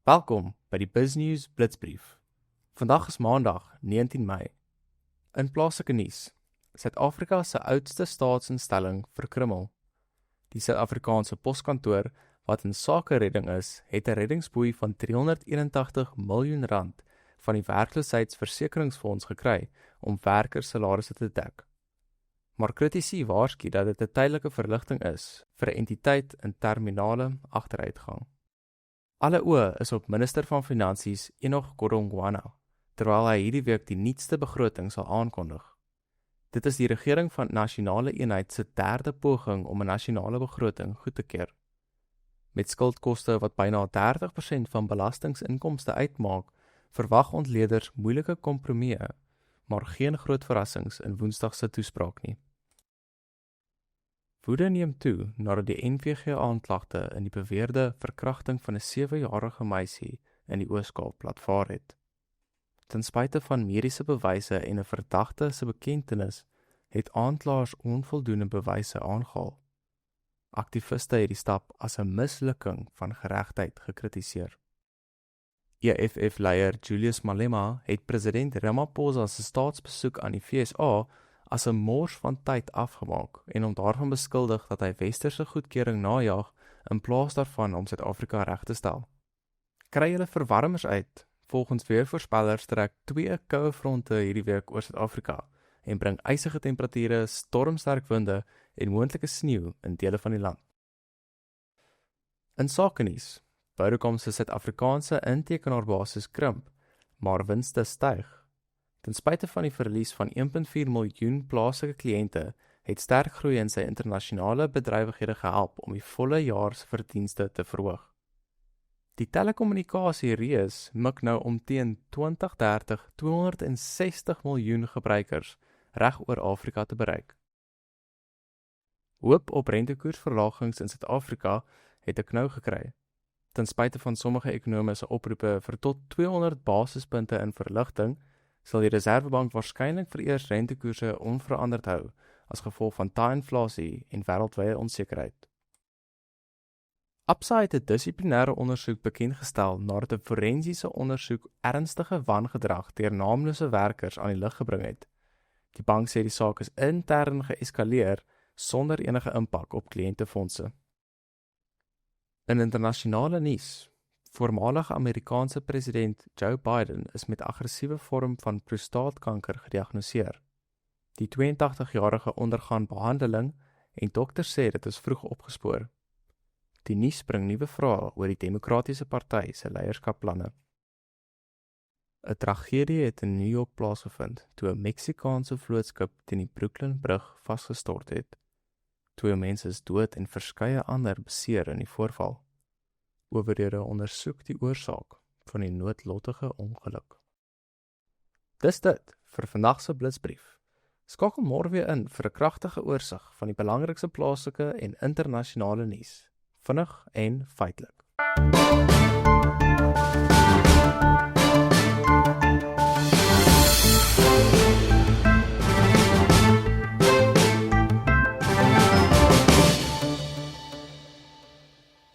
Welkom by die BizNews Blitsbrief. Vandag is Maandag, 19 Mei. In plaaslike nuus, Suid-Afrika se oudste staatsinstelling verkrummel. Die Suid-Afrikaanse Poskantoor, wat in sake redding is, het 'n reddingsboei van R381 miljoen van die werkloosheidsversekeringsfonds gekry om werkersalarisse te dek. Maar kritici waarsku dat dit 'n tydelike verligting is vir 'n entiteit in terminale agteruitgang. Alle oë is op minister van Finansies Enoch Godongwana, terwyl hy hierdie week die nuutste begroting sal aankondig. Dit is die regering van Nasionale Eenheid se derde poging om 'n nasionale begroting goed te keer. Met skuldkoste wat byna 30% van belastinginkomste uitmaak, verwag ontleeders moeilike kompromieë, maar geen groot verrassings in Woensdag se toespraak nie. Woede neem toe nadat die NVG aanklagte in die beweerde verkrachting van 'n 7-jarige meisie in die Oos-Kaap laat vaar het. Ten spyte van mediese bewyse en 'n verdagte se bekentenis, het aanklaers onvoldoende bewyse aangehaal. Aktiviste het die stap as 'n mislukking van geregtigheid gekritiseer. EFF-leier Julius Malema het president Ramaphosa se staatsbesoek aan die FSA as 'n mors van tyd afgemaak en hom daarvan beskuldig dat hy westerse goedkeuring najag in plaas daarvan om Suid-Afrika reg te stel. Kry julle verwarmers uit? Volgens weervoorspellers trek 2 koue fronte hierdie week oor Suid-Afrika en bring ysige temperature, stormsterk winde en moontlike sneeu in dele van die land. In sake nuus, Vodacom se Suid-Afrikaanse intekenaarbasis krimp, maar winste styg. Ten spyte van die verlies van 1,4 miljoen plaaslike kliënte, het sterk groei in sy internasionale bedrywighede gehelp om die volle jaarsverdienste te verhoog. Die telekommunikasie reus mik nou om teen 2030 260 miljoen gebruikers reg oor Afrika te bereik. Hoop op rentekoersverlagings in Suid-Afrika het 'n knou gekry. Ten spyte van sommige ekonome se oproepe vir tot 200 basispunte in verligting, sal die Reserwebank waarskynlik vereers rentekoerse onveranderd hou as gevolg van taai inflasie en wêreldwye onsekerheid. Absa het 'n dissiplinêre ondersoek bekendgestel nadat 'n forensiese ondersoek ernstige wangedrag deur naamlose werkers aan die lig gebring het. Die bank sê die saak is intern geëskaleer sonder enige impak op kliëntefondse. In internasionale nuus, voormalige Amerikaanse president Joe Biden is met aggressiewe vorm van prostaatkanker gediagnoseer. Die 82-jarige ondergaan behandeling en dokters sê dit is vroeg opgespoor. Die nuus bring nuwe vrae oor die Demokratiese Party se leierskapplanne. 'n Tragedie het in New York plaasgevind toe 'n Meksikaanse vlootskip teen die Brooklyn brug vasgestort het. 2 mense is dood en verskeie ander beseer in die voorval. Owerhede ondersoek die oorsaak van die noodlottige ongeluk. Dis dit vir vandag se Blitsbrief. Skakel môre weer in vir 'n kragtige oorsig van die belangrikste plaaslike en internasionale nuus, vinnig en feitelik.